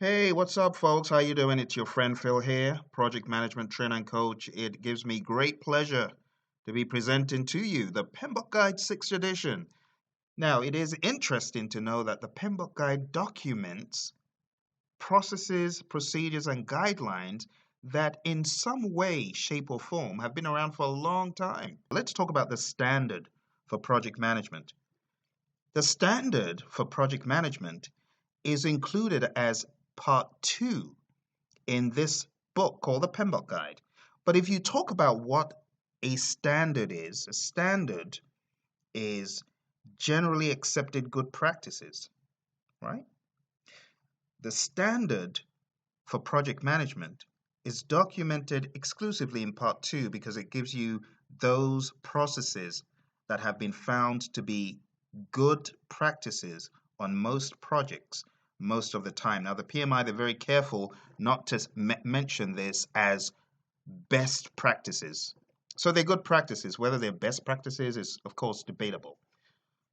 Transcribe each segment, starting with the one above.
Hey, what's up, folks? How you doing? It's your friend Phil here, project management trainer and coach. It gives me great pleasure to be presenting to you the PMBOK Guide 6th edition. Now, it is interesting to know that the PMBOK Guide documents processes, procedures, and guidelines that in some way, shape, or form have been around for a long time. Let's talk about the standard for project management. The standard for project management is included as part 2 in this book called the PMBOK Guide. But if you talk about what a standard is generally accepted good practices, right? The standard for project management is documented exclusively in part 2 because it gives you those processes that have been found to be good practices on most projects most of the time. Now, the PMI, they're very careful not to mention this as best practices. So they're good practices. Whether they're best practices is, of course, debatable.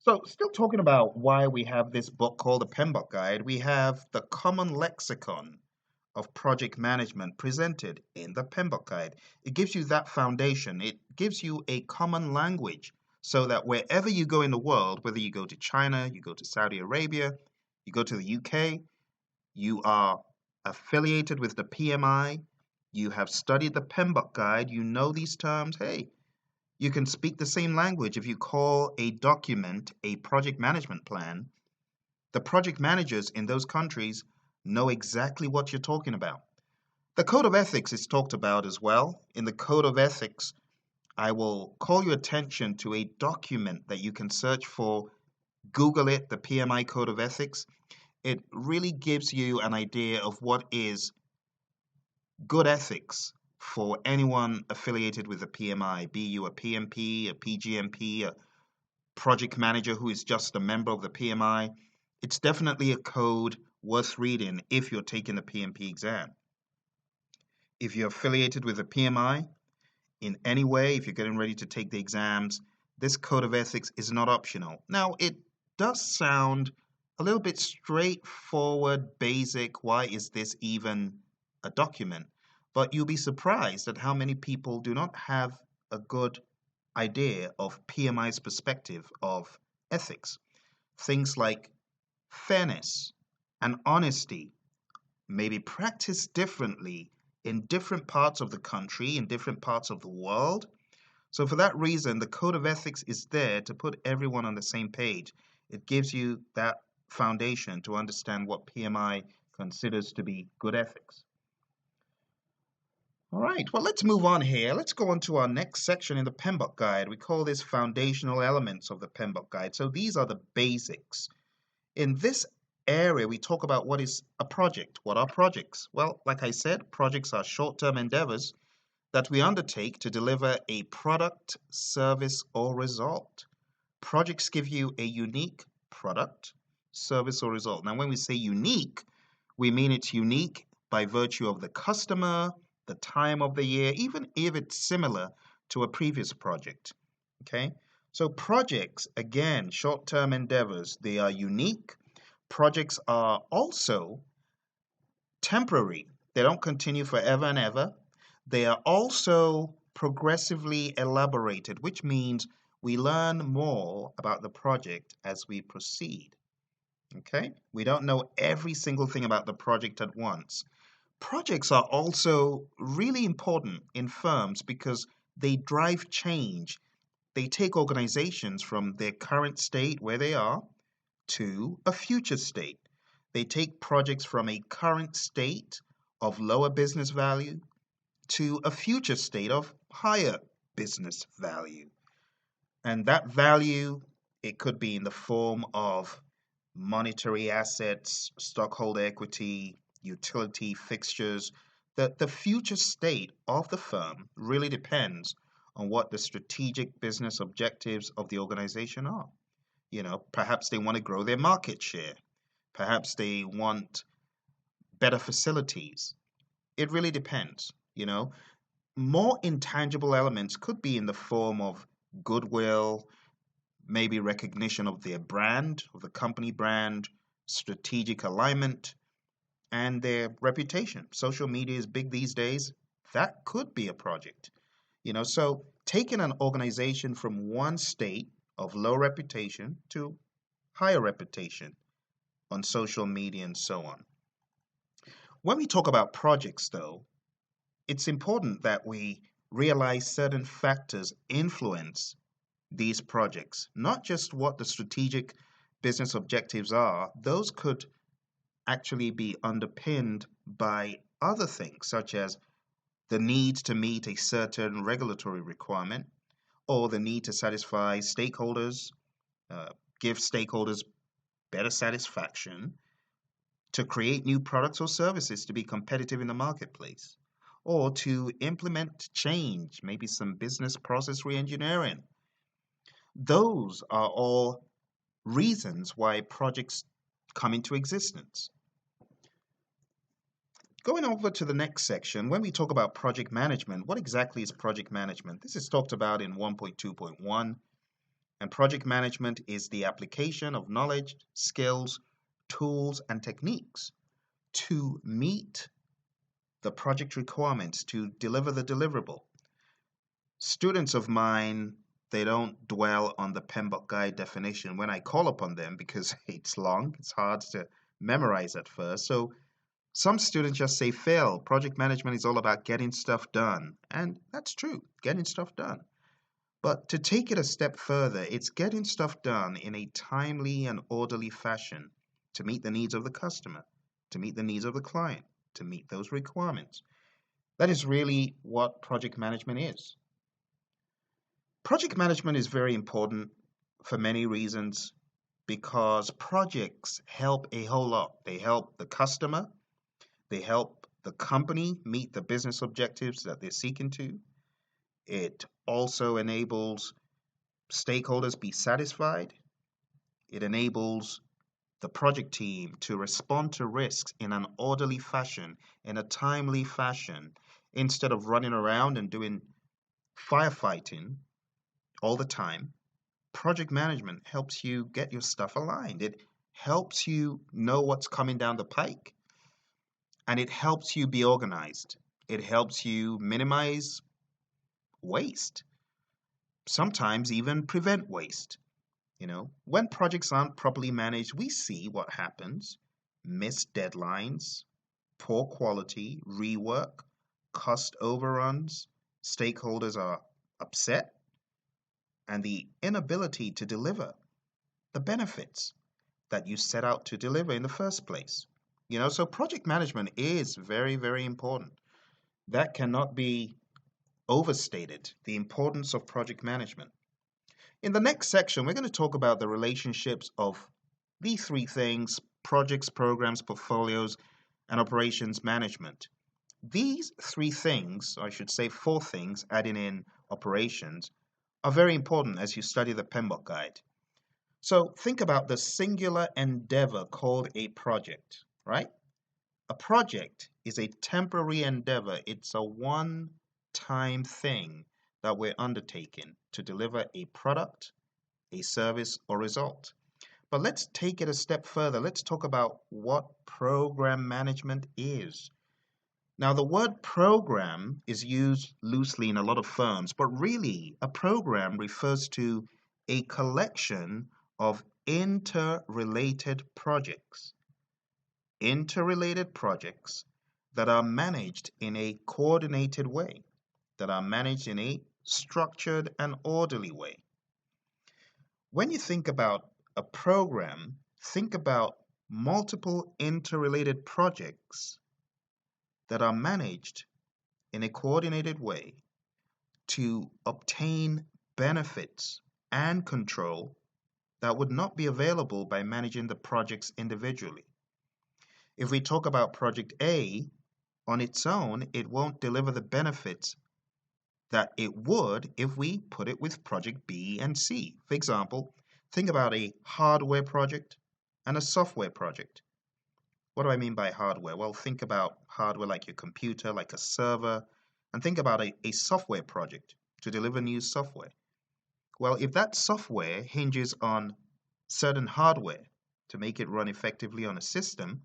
So, still talking about why we have this book called the PMBOK Guide, we have the common lexicon of project management presented in the PMBOK Guide. It gives you that foundation. It gives you a common language so that wherever you go in the world, whether you go to China, you go to Saudi Arabia, you go to the UK, you are affiliated with the PMI, you have studied the PMBOK Guide, you know these terms, hey, you can speak the same language. If you call a document a project management plan, the project managers in those countries know exactly what you're talking about. The code of ethics is talked about as well. In the code of ethics, I will call your attention to a document that you can search for. Google it, the PMI code of ethics. It really gives you an idea of what is good ethics for anyone affiliated with the PMI, be you a PMP, a PGMP, a project manager who is just a member of the PMI. It's definitely a code worth reading if you're taking the PMP exam. If you're affiliated with the PMI in any way, if you're getting ready to take the exams, this code of ethics is not optional. Now, it does sound a little bit straightforward, basic. Why is this even a document? But you'll be surprised at how many people do not have a good idea of PMI's perspective of ethics. Things like fairness and honesty may be practiced differently in different parts of the country, in different parts of the world. So, for that reason, the Code of Ethics is there to put everyone on the same page. It gives you that foundation to understand what PMI considers to be good ethics. All right, well, let's move on here. Let's go on to our next section in the PMBOK Guide. We call this foundational elements of the PMBOK Guide. So these are the basics. In this area, we talk about what is a project. What are projects? Well, like I said, projects are short-term endeavors that we undertake to deliver a product, service, or result. Projects give you a unique product, service, or result. Now, when we say unique, we mean it's unique by virtue of the customer, the time of the year, even if it's similar to a previous project. Okay? So projects, again, short-term endeavors, they are unique. Projects are also temporary. They don't continue forever and ever. They are also progressively elaborated, which means we learn more about the project as we proceed. Okay? We don't know every single thing about the project at once. Projects are also really important in firms because they drive change. They take organizations from their current state, where they are, to a future state. They take projects from a current state of lower business value to a future state of higher business value. And that value, it could be in the form of monetary assets, stockholder equity, utility fixtures. The future state of the firm really depends on what the strategic business objectives of the organization are. You know, perhaps they want to grow their market share. Perhaps they want better facilities. It really depends, you know. More intangible elements could be in the form of goodwill, maybe recognition of their brand, of the company brand, strategic alignment, and their reputation. Social media is big these days. That could be a project. So taking an organization from one state of low reputation to higher reputation on social media and so on. When we talk about projects, though, it's important that we realize certain factors influence these projects, not just what the strategic business objectives are. Those could actually be underpinned by other things, such as the need to meet a certain regulatory requirement or the need to satisfy stakeholders, uh, give stakeholders better satisfaction, to create new products or services to be competitive in the marketplace, or to implement change, maybe some business process reengineering. Those are all reasons why projects come into existence. Going over to the next section, when we talk about project management, what exactly is project management? This is talked about in 1.2.1, and project management is the application of knowledge, skills, tools, and techniques to meet the project requirements to deliver the deliverable. Students of mine, they don't dwell on the PMBOK guide definition when I call upon them because it's long, it's hard to memorize at first. So some students just say, Phil, project management is all about getting stuff done. And that's true, getting stuff done. But to take it a step further, it's getting stuff done in a timely and orderly fashion to meet the needs of the customer, to meet the needs of the client, to meet those requirements. That is really what project management is. Project management is very important for many reasons because projects help a whole lot. They help the customer, they help the company meet the business objectives that they're seeking to. It also enables stakeholders be satisfied. It enables the project team to respond to risks in an orderly fashion, in a timely fashion, instead of running around and doing firefighting all the time. Project management helps you get your stuff aligned. It helps you know what's coming down the pike, and it helps you be organized. It helps you minimize waste, sometimes even prevent waste. When projects aren't properly managed, we see what happens: missed deadlines, poor quality, rework, cost overruns, stakeholders are upset, and the inability to deliver the benefits that you set out to deliver in the first place. So project management is very, very important. That cannot be overstated, the importance of project management. In the next section, we're going to talk about the relationships of these three things: projects, programs, portfolios, and operations management. These three things, I should say four things, adding in operations, are very important as you study the PMBOK guide. So think about the singular endeavor called a project, right? A project is a temporary endeavor. It's a one-time thing that we're undertaking to deliver a product, a service, or result. But let's take it a step further. Let's talk about what program management is. Now, the word program is used loosely in a lot of firms, but really, a program refers to a collection of interrelated projects. Interrelated projects that are managed in a coordinated way, that are managed in a structured and orderly way. When you think about a program, think about multiple interrelated projects that are managed in a coordinated way to obtain benefits and control that would not be available by managing the projects individually. If we talk about Project A, on its own, it won't deliver the benefits that it would if we put it with Project B and C. For example, think about a hardware project and a software project. What do I mean by hardware? Well, think about hardware like your computer, like a server, and think about a software project to deliver new software. Well, if that software hinges on certain hardware to make it run effectively on a system,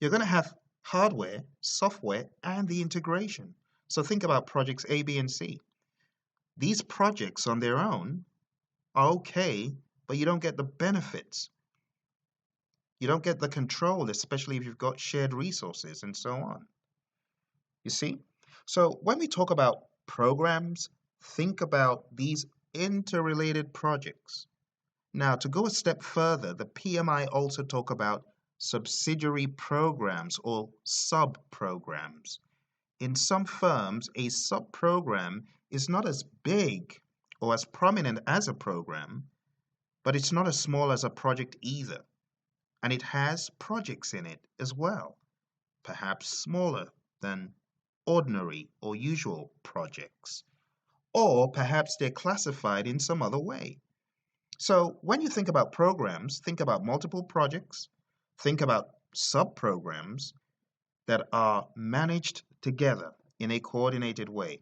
You're going to have hardware, software, and the integration. So think about projects A, B, and C. These projects on their own are okay, but you don't get the benefits. You don't get the control, especially if you've got shared resources and so on. You see? So when we talk about programs, think about these interrelated projects. Now, to go a step further, the PMI also talk about subsidiary programs or sub-programs. In some firms, a sub-program is not as big or as prominent as a program, but it's not as small as a project either. And it has projects in it as well, perhaps smaller than ordinary or usual projects. Or perhaps they're classified in some other way. So when you think about programs, think about multiple projects, think about sub-programs that are managed together in a coordinated way.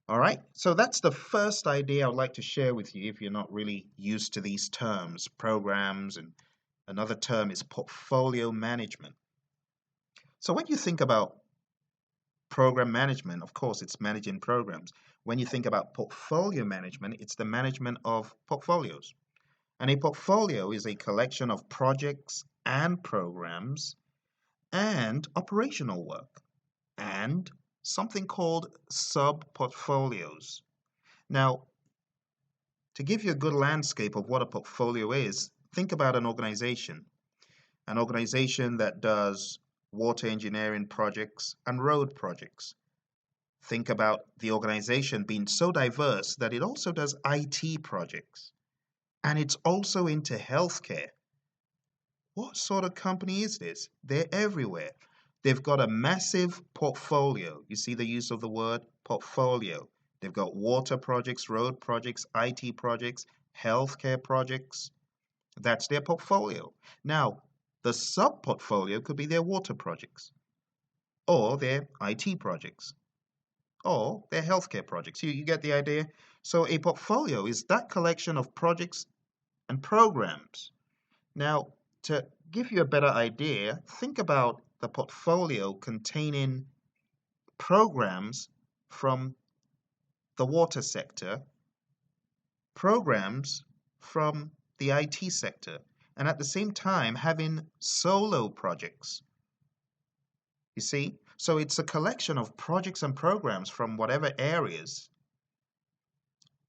All right, so that's the first idea I'd like to share with you if you're not really used to these terms, programs, and another term is portfolio management. So when you think about program management, of course, it's managing programs. When you think about portfolio management, it's the management of portfolios. And a portfolio is a collection of projects and programs and operational work and something called sub-portfolios. Now, to give you a good landscape of what a portfolio is, think about an organization that does water engineering projects and road projects. Think about the organization being so diverse that it also does IT projects. And it's also into healthcare. What sort of company is this? They're everywhere. They've got a massive portfolio. You see the use of the word portfolio. They've got water projects, road projects, IT projects, healthcare projects. That's their portfolio. Now, the sub-portfolio could be their water projects, or their IT projects, or their healthcare projects. You get the idea? So a portfolio is that collection of projects and programs. Now, to give you a better idea, think about the portfolio containing programs from the water sector, programs from the IT sector, and at the same time having solo projects. You see? So it's a collection of projects and programs from whatever areas.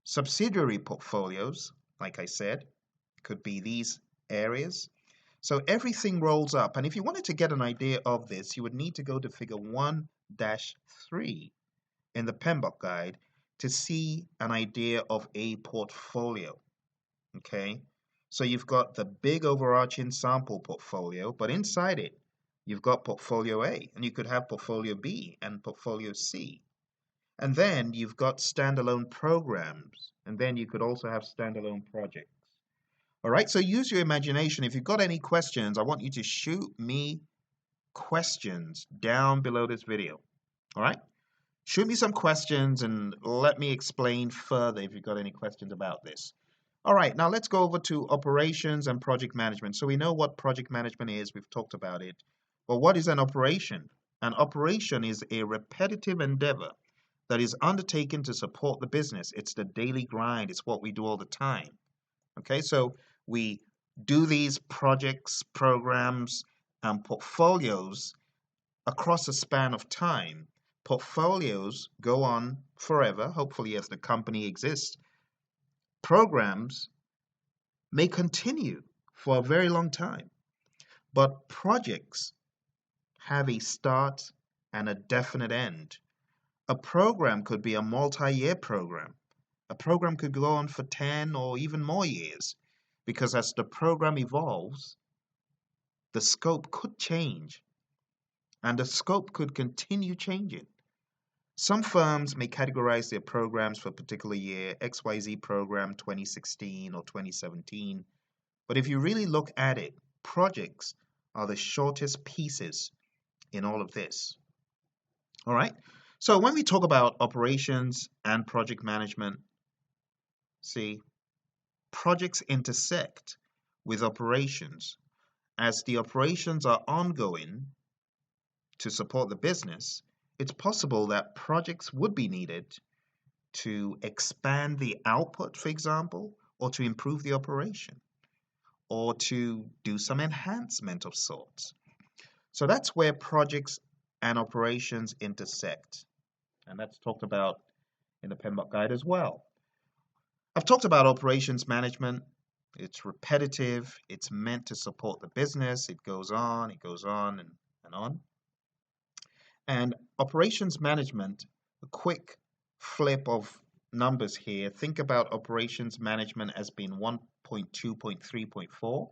Subsidiary portfolios, like I said, could be these areas. So everything rolls up. And if you wanted to get an idea of this, you would need to go to figure 1-3 in the PMBOK guide to see an idea of a portfolio. Okay, so you've got the big overarching sample portfolio, but inside it, you've got portfolio A, and you could have portfolio B and portfolio C. And then you've got standalone programs, and then you could also have standalone projects. All right, so use your imagination. If you've got any questions, I want you to shoot me questions down below this video. All right, shoot me some questions and let me explain further if you've got any questions about this. All right, now let's go over to operations and project management. So we know what project management is. We've talked about it. But what is an operation? An operation is a repetitive endeavor that is undertaken to support the business. It's the daily grind. It's what we do all the time. Okay, so we do these projects, programs, and portfolios across a span of time. Portfolios go on forever, hopefully as the company exists. Programs may continue for a very long time, but projects have a start and a definite end. A program could be a multi-year program. A program could go on for 10 or even more years, because as the program evolves, the scope could change, and the scope could continue changing. Some firms may categorize their programs for a particular year, XYZ program 2016 or 2017. But if you really look at it, projects are the shortest pieces in all of this. All right? So when we talk about operations and project management, see, projects intersect with operations. as the operations are ongoing to support the business, it's possible that projects would be needed to expand the output, for example, or to improve the operation, or to do some enhancement of sorts. So that's where projects and operations intersect. And that's talked about in the PMBOK guide as well. I've talked about operations management. It's repetitive. It's meant to support the business. It goes on and on. And operations management, a quick flip of numbers here. Think about operations management as being 1.2.3.4,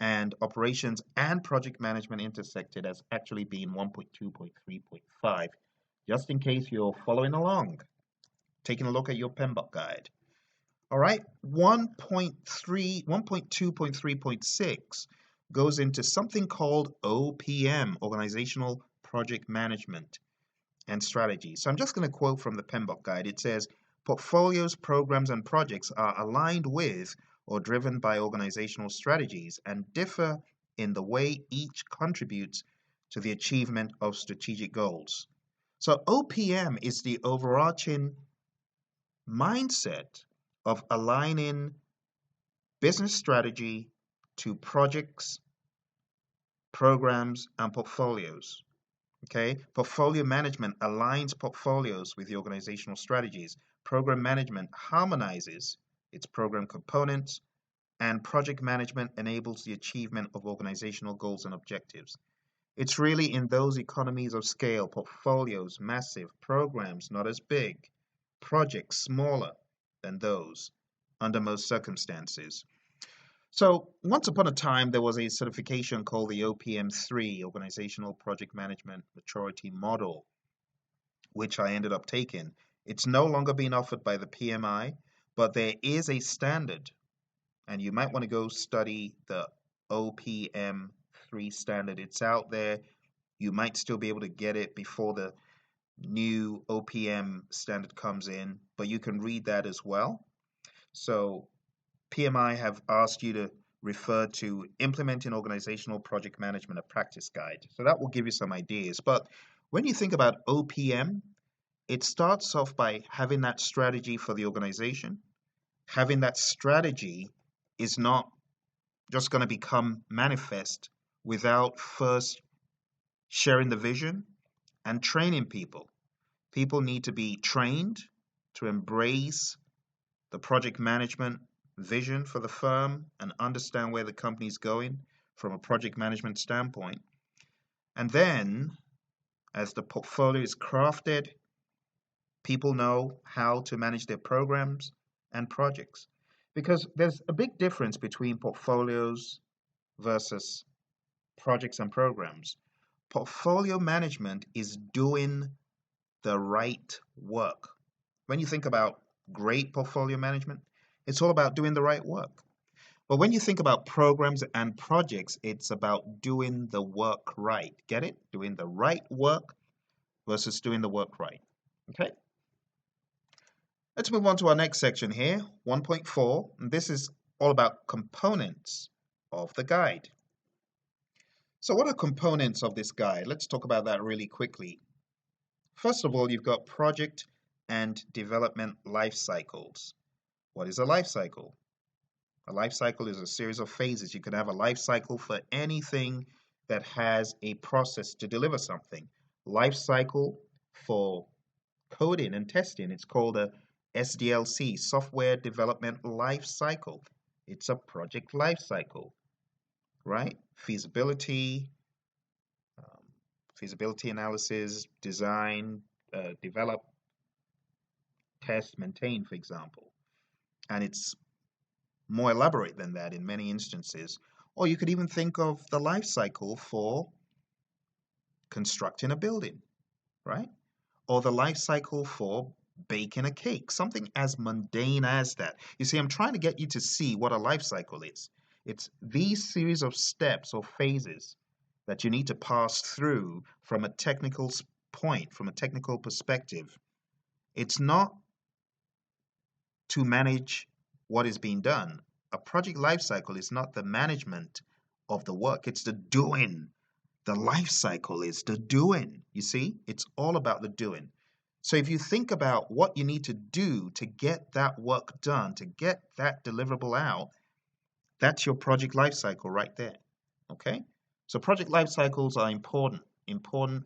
and operations and project management intersected as actually being 1.2.3.5. Just in case you're following along, taking a look at your PMBOK guide. All right, 1.2.3.6 goes into something called OPM, Organizational Project Management and Strategy. So I'm just going to quote from the PMBOK guide. It says, portfolios, programs, and projects are aligned with or driven by organizational strategies and differ in the way each contributes to the achievement of strategic goals. So OPM is the overarching mindset of aligning business strategy to projects, programs, and portfolios. Okay, portfolio management aligns portfolios with the organizational strategies. Program management harmonizes its program components, and project management enables the achievement of organizational goals and objectives. It's really in those economies of scale, portfolios massive, programs not as big, projects smaller than those under most circumstances. So once upon a time, there was a certification called the OPM3, Organizational Project Management Maturity Model, which I ended up taking. It's no longer being offered by the PMI, but there is a standard, and you might want to go study the OPM3 standard. It's out there. You might still be able to get it before the new OPM standard comes in, but you can read that as well. So PMI have asked you to refer to Implementing Organizational Project Management, a Practice Guide. So that will give you some ideas. But when you think about OPM, it starts off by having that strategy for the organization. Having that strategy is not just going to become manifest without first sharing the vision and training people. People need to be trained to embrace the project management vision for the firm and understand where the company is going from a project management standpoint. And then, as the portfolio is crafted, people know how to manage their programs and projects. Because there's a big difference between portfolios versus projects and programs. Portfolio management is doing the right work. When you think about great portfolio management, it's all about doing the right work. But when you think about programs and projects, it's about doing the work right. Get it? Doing the right work versus doing the work right. Okay? Let's move on to our next section here, 1.4. And this is all about components of the guide. So what are components of this guide? Let's talk about that really quickly. First of all, you've got project and development life cycles. What is a life cycle? A life cycle is a series of phases. You could have a life cycle for anything that has a process to deliver something. Life cycle for coding and testing, it's called a SDLC, Software Development Life Cycle. It's a project life cycle, right? Feasibility analysis, design, develop, test, maintain, for example. And it's more elaborate than that in many instances. Or you could even think of the life cycle for constructing a building, right? Or the life cycle for baking a cake, something as mundane as that. You see, I'm trying to get you to see what a life cycle is. It's these series of steps or phases that you need to pass through from a technical point, from a technical perspective. It's not to manage what is being done. A project life cycle is not the management of the work. It's the doing. The life cycle is the doing. You see, it's all about the doing. So if you think about what you need to do to get that work done, to get that deliverable out, that's your project life cycle right there. Okay? So project life cycles are important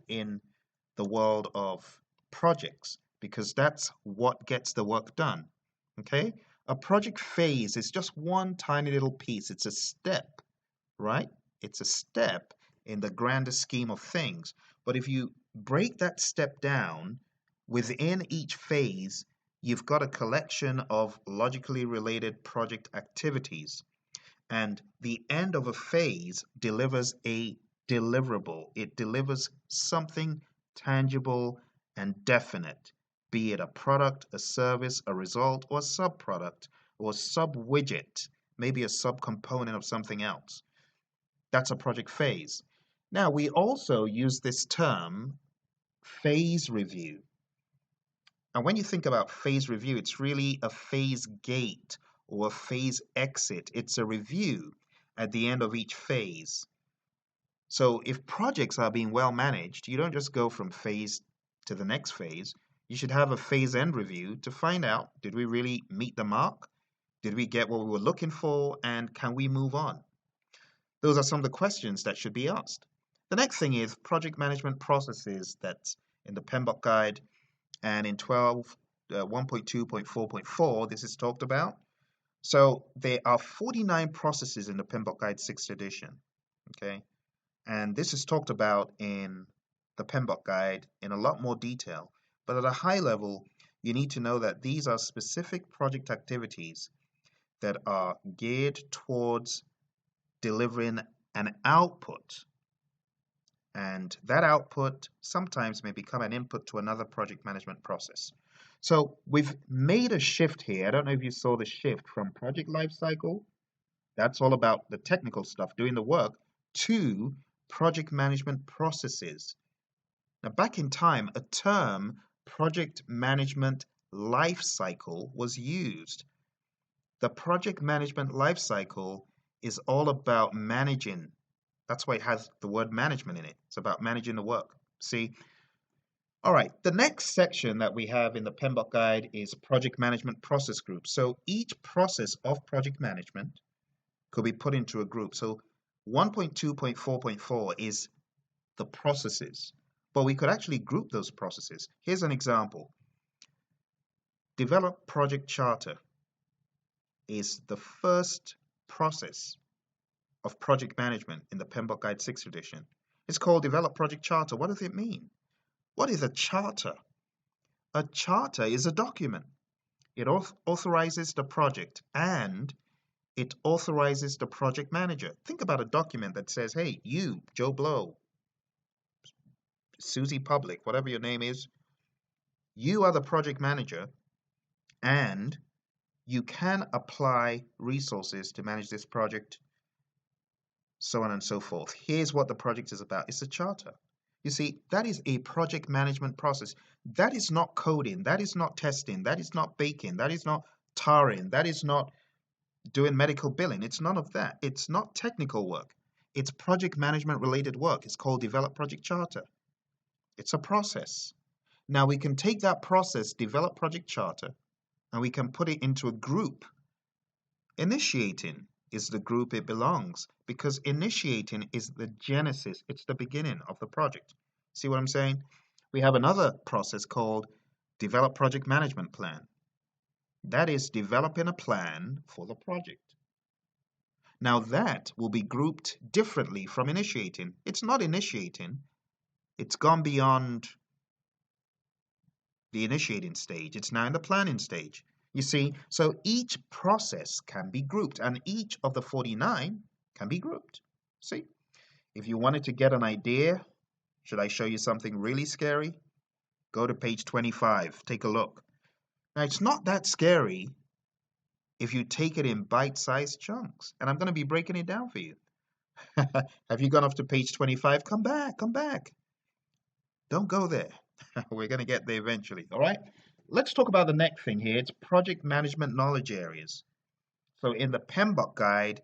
in the world of projects because that's what gets the work done. Okay? A project phase is just one tiny little piece. It's a step, right? It's a step in the grander scheme of things. But if you break that step down, within each phase, you've got a collection of logically related project activities. And the end of a phase delivers a deliverable. It delivers something tangible and definite, be it a product, a service, a result, or a subproduct, or a sub-widget, maybe a subcomponent of something else. That's a project phase. Now, we also use this term phase review. And when you think about phase review, it's really a phase gate or a phase exit. It's a review at the end of each phase. So if projects are being well managed, you don't just go from phase to the next phase. You should have a phase end review to find out, did we really meet the mark? Did we get what we were looking for? And can we move on? Those are some of the questions that should be asked. The next thing is project management processes that's in the PMBOK guide, and in 1.2.4.4, this is talked about. So there are 49 processes in the PMBOK guide 6th edition, okay? And this is talked about in the PMBOK guide in a lot more detail. But at a high level, you need to know that these are specific project activities that are geared towards delivering an output. And that output sometimes may become an input to another project management process. So we've made a shift here. I don't know if you saw the shift from project lifecycle, that's all about the technical stuff, doing the work, to project management processes. Now, back in time, a term, project management lifecycle, was used. The project management lifecycle is all about managing. That's why it has the word management in it. It's about managing the work. See? All right, the next section that we have in the PMBOK guide is project management process groups. So each process of project management could be put into a group. So 1.2.4.4 is the processes, but we could actually group those processes. Here's an example. Develop project charter is the first process of project management in the PMBOK Guide 6th edition. It's called Develop Project Charter. What does it mean? What is a charter? A charter is a document. It authorizes the project and it authorizes the project manager. Think about a document that says, hey, you, Joe Blow, Susie Public, whatever your name is, you are the project manager and you can apply resources to manage this project, so on and so forth. Here's what the project is about. It's a charter. You see, that is a project management process. That is not coding. That is not testing. That is not baking. That is not tarring. That is not doing medical billing. It's none of that. It's not technical work. It's project management related work. It's called Develop Project Charter. It's a process. Now we can take that process, Develop Project Charter, and we can put it into a group. Initiating is the group it belongs because initiating is the genesis. It's the beginning of the project. See what I'm saying? We have another process called Develop Project Management Plan. That is developing a plan for the project. Now that will be grouped differently from initiating. It's not initiating. It's gone beyond the initiating stage. It's now in the planning stage. You see, so each process can be grouped and each of the 49 can be grouped. See, if you wanted to get an idea, should I show you something really scary? Go to page 25, take a look. Now, it's not that scary if you take it in bite-sized chunks, and I'm going to be breaking it down for you. Have you gone off to page 25? Come back, come back. Don't go there. We're going to get there eventually, all right? Let's talk about the next thing here. It's project management knowledge areas. So in the PMBOK guide,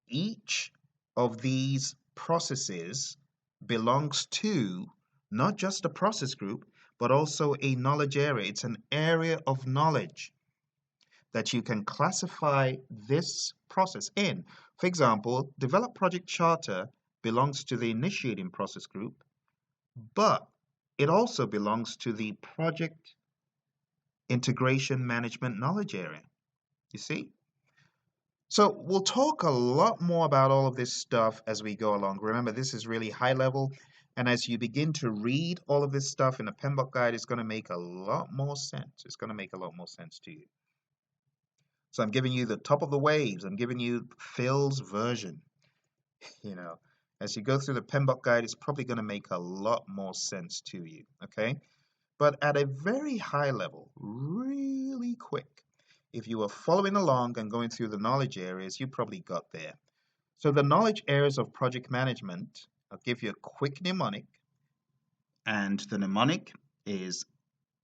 each of these processes belongs to not just a process group, but also a knowledge area. It's an area of knowledge that you can classify this process in. For example, develop project charter belongs to the initiating process group, but it also belongs to the project integration management knowledge area. You see? So we'll talk a lot more about all of this stuff as we go along. Remember, this is really high level. And as you begin to read all of this stuff in the PMBOK guide, it's going to make a lot more sense. It's going to make a lot more sense to you. So I'm giving you the top of the waves. I'm giving you Phil's version. As you go through the PMBOK guide, it's probably going to make a lot more sense to you. Okay? But at a very high level, really quick, if you were following along and going through the knowledge areas, you probably got there. So the knowledge areas of project management, I'll give you a quick mnemonic. And the mnemonic is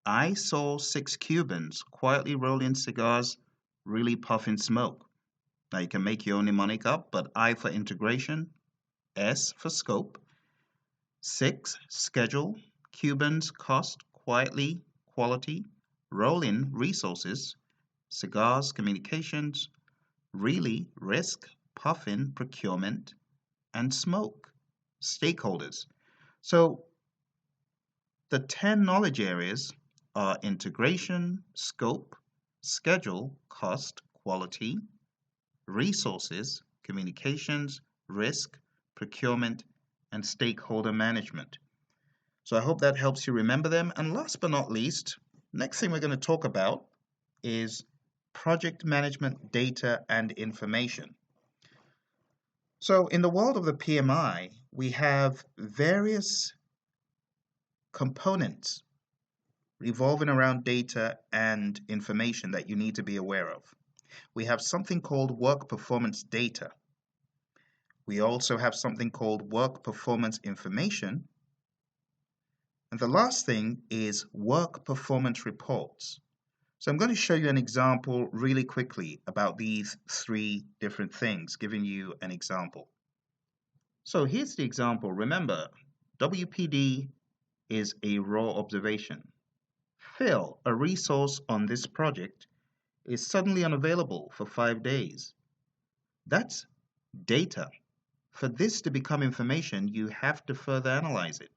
I saw 6 Cubans quietly rolling cigars, really puffing smoke. Now you can make your own mnemonic up, but I for integration, S for scope, 6 schedule, Cubans cost, quietly quality, rolling resources, cigars, communications, really, risk, puffin, procurement, and smoke, stakeholders. So the 10 knowledge areas are integration, scope, schedule, cost, quality, resources, communications, risk, procurement, and stakeholder management. So I hope that helps you remember them. And last but not least, next thing we're going to talk about is project management data and information. So in the world of the PMI, we have various components revolving around data and information that you need to be aware of. We have something called work performance data. We also have something called work performance information. And the last thing is work performance reports. So I'm going to show you an example really quickly about these 3 different things, giving you an example. So here's the example. Remember, WPD is a raw observation. Phil, a resource on this project, is suddenly unavailable for 5 days. That's data. For this to become information, you have to further analyze it.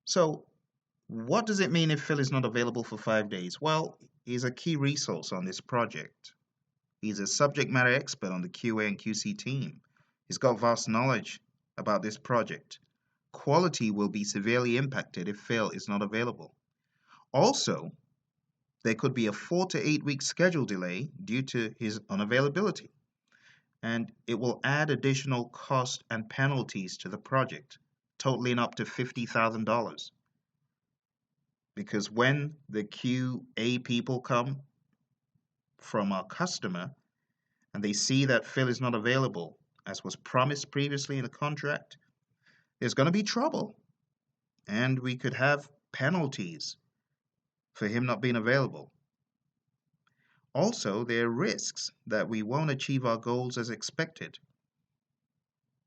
So what does it mean if Phil is not available for 5 days? Well, he's a key resource on this project. He's a subject matter expert on the QA and QC team. He's got vast knowledge about this project. Quality will be severely impacted if Phil is not available. Also, there could be a 4 to 8 week schedule delay due to his unavailability. And it will add additional cost and penalties to the project, totaling up to $50,000. Because when the QA people come from our customer and they see that Phil is not available, as was promised previously in the contract, there's going to be trouble. And we could have penalties for him not being available. Also, there are risks that we won't achieve our goals as expected.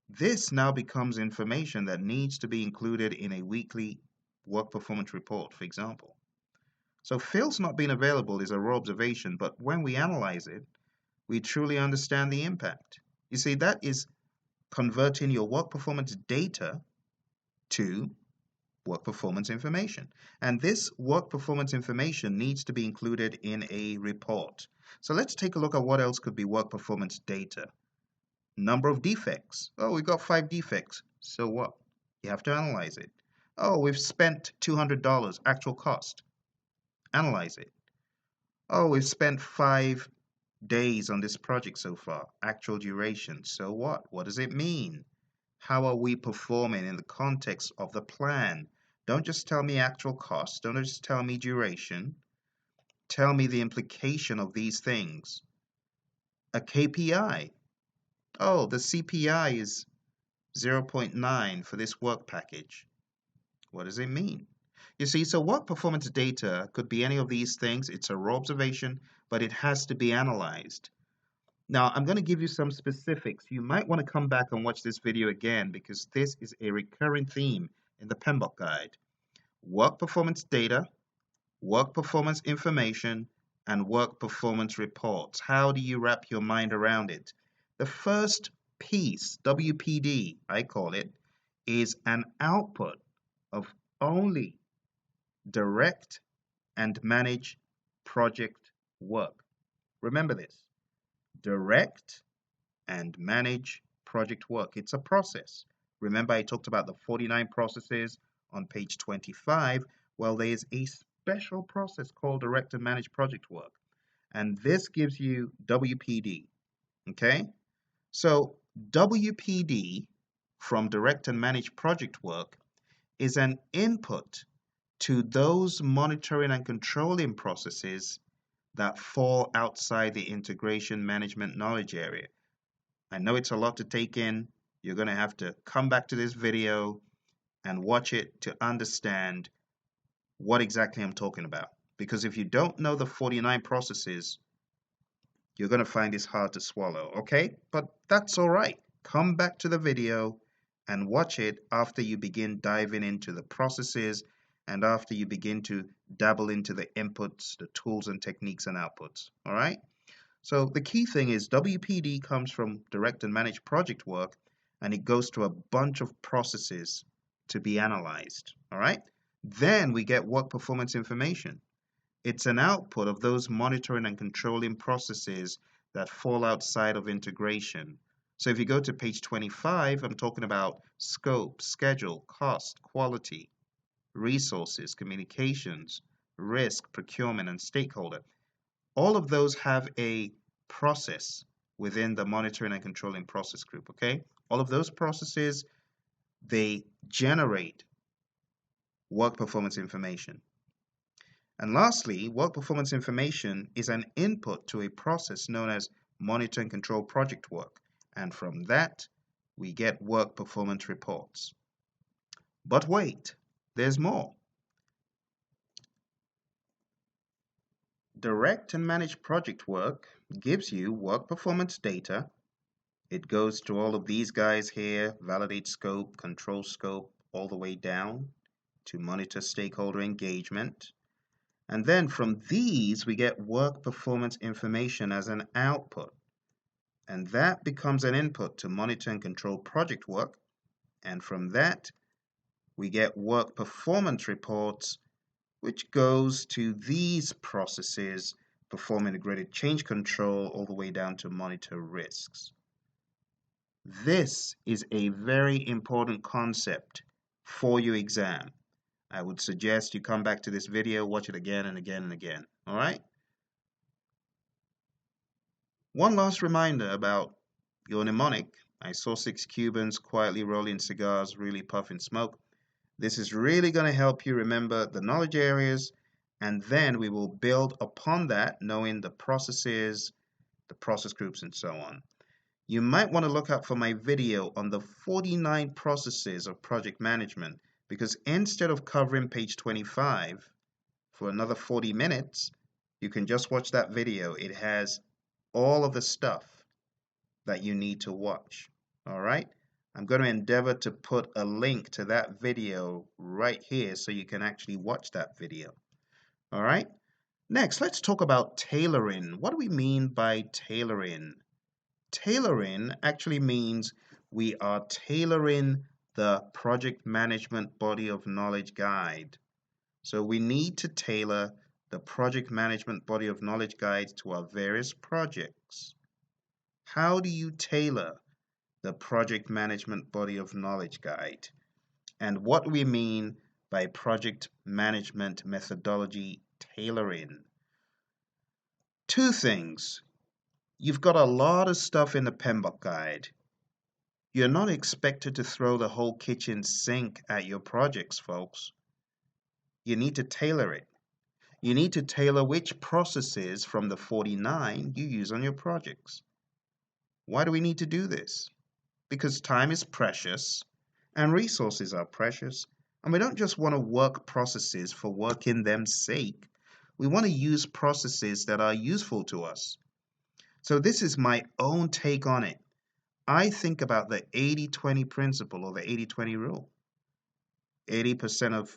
This now becomes information that needs to be included in a weekly work performance report, for example. So Phil's not being available is a raw observation, but when we analyze it, we truly understand the impact. You see, that is converting your work performance data to work performance information. And this work performance information needs to be included in a report. So let's take a look at what else could be work performance data. Number of defects. Oh, we've got 5 defects. So what? You have to analyze it. Oh, we've spent $200 actual cost. Analyze it. Oh, we've spent 5 days on this project so far. Actual duration. So what? What does it mean? How are we performing in the context of the plan? Don't just tell me actual cost. Don't just tell me duration. Tell me the implication of these things. A KPI. Oh, the CPI is 0.9 for this work package. What does it mean? You see, so work performance data could be any of these things. It's a raw observation, but it has to be analyzed. Now, I'm going to give you some specifics. You might want to come back and watch this video again because this is a recurring theme in the PMBOK guide. Work performance data, work performance information, and work performance reports. How do you wrap your mind around it? The first piece, WPD, I call it, is an output of only direct and manage project work. Remember this, direct and manage project work. It's a process. Remember, I talked about the 49 processes on page 25. Well, there is a special process called direct and manage project work. And this gives you WPD. Okay? So, WPD from direct and manage project work is an input to those monitoring and controlling processes that fall outside the integration management knowledge area. I know it's a lot to take in. You're going to have to come back to this video and watch it to understand what exactly I'm talking about. Because if you don't know the 49 processes, you're going to find this hard to swallow, okay? But that's all right. Come back to the video and watch it after you begin diving into the processes and after you begin to dabble into the inputs, the tools and techniques and outputs, all right? So the key thing is WPD comes from direct and managed project work, and it goes through a bunch of processes to be analyzed, all right? Then we get work performance information. It's an output of those monitoring and controlling processes that fall outside of integration. So if you go to page 25, I'm talking about scope, schedule, cost, quality, resources, communications, risk, procurement, and stakeholder. All of those have a process within the monitoring and controlling process group, okay? All of those processes, they generate work performance information. And lastly, work performance information is an input to a process known as monitor and control project work. And from that, we get work performance reports. But wait, there's more. Direct and managed project work gives you work performance data. It goes to all of these guys here, validate scope, control scope, all the way down to monitor stakeholder engagement. And then from these, we get work performance information as an output. And that becomes an input to monitor and control project work. And from that, we get work performance reports, which goes to these processes, perform integrated change control all the way down to monitor risks. This is a very important concept for your exam. I would suggest you come back to this video, watch it again and again and again, all right? One last reminder about your mnemonic. I saw 6 Cubans quietly rolling cigars, really puffing smoke. This is really going to help you remember the knowledge areas, and then we will build upon that, knowing the processes, the process groups, and so on. You might want to look out for my video on the 49 processes of project management, because instead of covering page 25 for another 40 minutes, you can just watch that video. It has all of the stuff that you need to watch, all right? I'm going to endeavor to put a link to that video right here so you can actually watch that video. All right. Next, let's talk about tailoring. What do we mean by tailoring? Tailoring actually means we are tailoring the project management body of knowledge guide. So we need to tailor the project management body of knowledge guide to our various projects. How do you tailor the project management body of knowledge guide, and what we mean by project management methodology tailoring? Two things. You've got a lot of stuff in the PMBOK guide. You're not expected to throw the whole kitchen sink at your projects, folks. You need to tailor it. You need to tailor which processes from the 49 you use on your projects. Why do we need to do this? Because time is precious and resources are precious, and we don't just want to work processes for working them's sake. We want to use processes that are useful to us. So this is my own take on it. I think about the 80-20 principle or the 80-20 rule. 80% of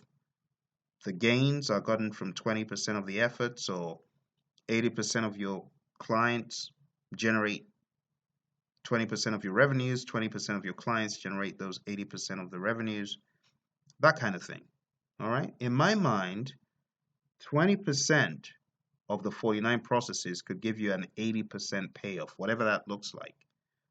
the gains are gotten from 20% of the efforts, or 80% of your clients generate 20% of your revenues, 20% of your clients generate those 80% of the revenues, that kind of thing. All right? In my mind, 20% of the 49 processes could give you an 80% payoff, whatever that looks like.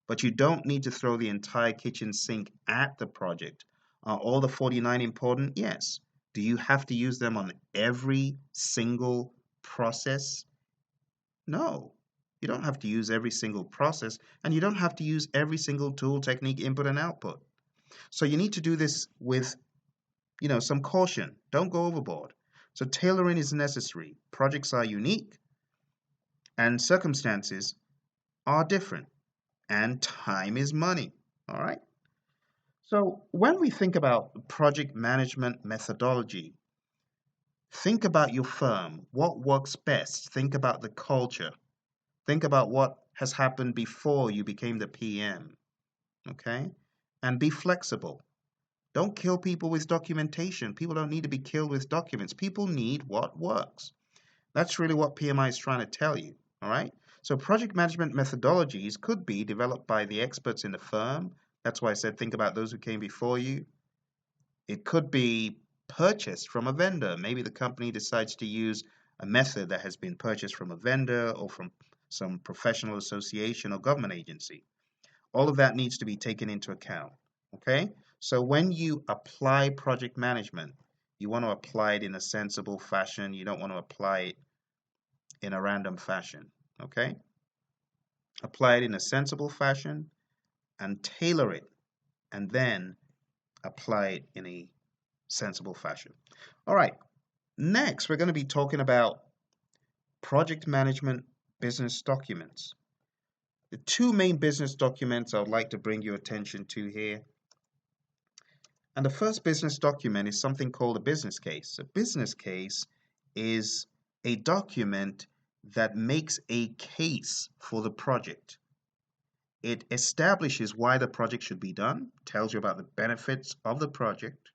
But you don't need to throw the entire kitchen sink at the project. Are all the 49 important? Yes. Do you have to use them on every single process? No. You don't have to use every single process, and you don't have to use every single tool, technique, input, and output. So you need to do this with, some caution. Don't go overboard. So tailoring is necessary. Projects are unique, and circumstances are different, and time is money. All right? So when we think about project management methodology, think about your firm. What works best? Think about the culture. Think about what has happened before you became the PM. Okay? And be flexible. Don't kill people with documentation. People don't need to be killed with documents. People need what works. That's really what PMI is trying to tell you. All right? So project management methodologies could be developed by the experts in the firm. That's why I said think about those who came before you. It could be purchased from a vendor. Maybe the company decides to use a method that has been purchased from a vendor or from some professional association or government agency. All of that needs to be taken into account. Okay? So when you apply project management, you want to apply it in a sensible fashion. You don't want to apply it in a random fashion. Okay? Apply it in a sensible fashion and tailor it, and then apply it in a sensible fashion. All right. Next, we're going to be talking about project management business documents. The two main business documents I would like to bring your attention to here. And the first business document is something called a business case. A business case is a document that makes a case for the project. It establishes why the project should be done, tells you about the benefits of the project,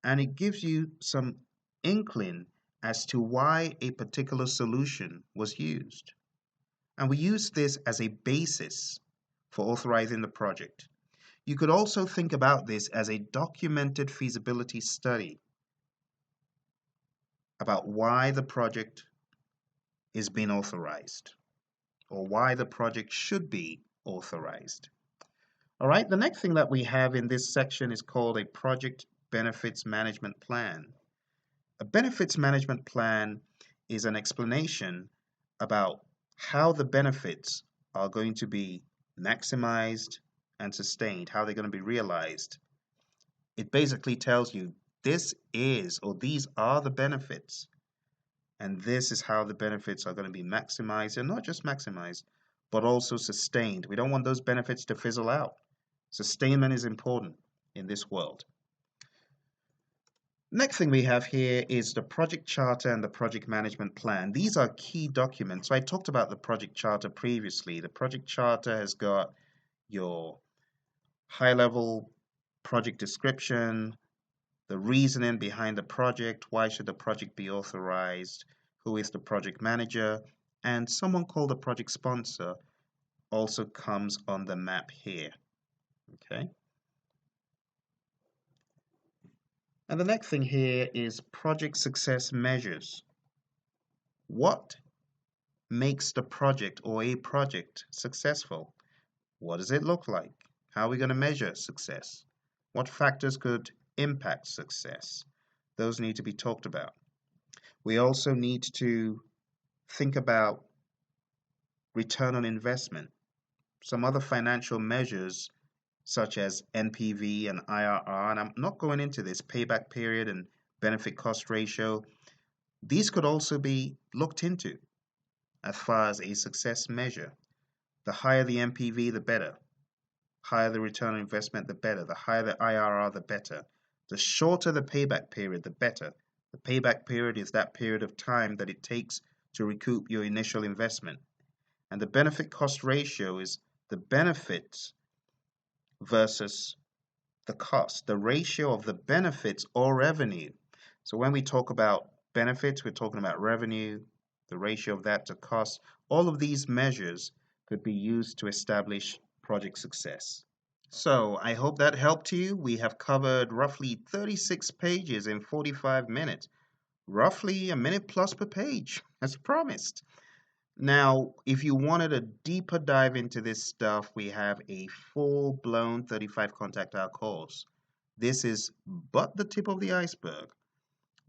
and it gives you some inkling as to why a particular solution was used. And we use this as a basis for authorizing the project. You could also think about this as a documented feasibility study about why the project is being authorized or why the project should be authorized. All right, the next thing that we have in this section is called a project benefits management plan. A benefits management plan is an explanation about how the benefits are going to be maximized and sustained, how they're going to be realized. It basically tells you this is or these are the benefits, and this is how the benefits are going to be maximized, and not just maximized, but also sustained. We don't want those benefits to fizzle out. Sustainment is important in this world. Next thing we have here is the project charter and the project management plan. These are key documents. So I talked about the project charter previously. The project charter has got your high-level project description, the reasoning behind the project, why should the project be authorized, who is the project manager, and someone called the project sponsor also comes on the map here. Okay. And the next thing here is project success measures. What makes the project or a project successful? What does it look like? How are we going to measure success? What factors could impact success? Those need to be talked about. We also need to think about return on investment. Some other financial measures such as NPV and IRR, and I'm not going into this, payback period and benefit cost ratio. These could also be looked into as far as a success measure. The higher the NPV, the better. Higher the return on investment, the better. The higher the IRR, the better. The shorter the payback period, the better. The payback period is that period of time that it takes to recoup your initial investment. And the benefit cost ratio is the benefits versus the cost, the ratio of the benefits or revenue. So when we talk about benefits, we're talking about revenue, the ratio of that to cost. All of these measures could be used to establish project success. So I hope that helped you. We have covered roughly 36 pages in 45 minutes, roughly a minute plus per page, as promised. Now, if you wanted a deeper dive into this stuff, we have a full-blown 35 contact hour course. This is but the tip of the iceberg,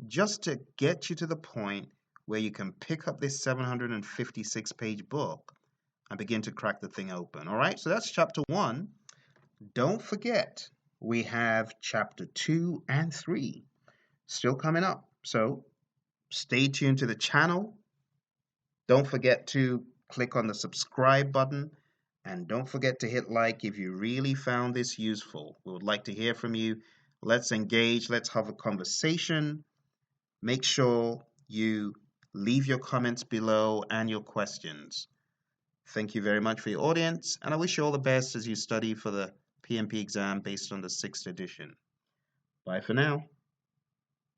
just to get you to the point where you can pick up this 756-page book and begin to crack the thing open. All right, so that's chapter 1. Don't forget, we have chapter 2 and 3 still coming up. So stay tuned to the channel. Don't forget to click on the subscribe button, and don't forget to hit like if you really found this useful. We would like to hear from you. Let's engage. Let's have a conversation. Make sure you leave your comments below and your questions. Thank you very much for your audience, and I wish you all the best as you study for the PMP exam based on the 6th edition. Bye for now.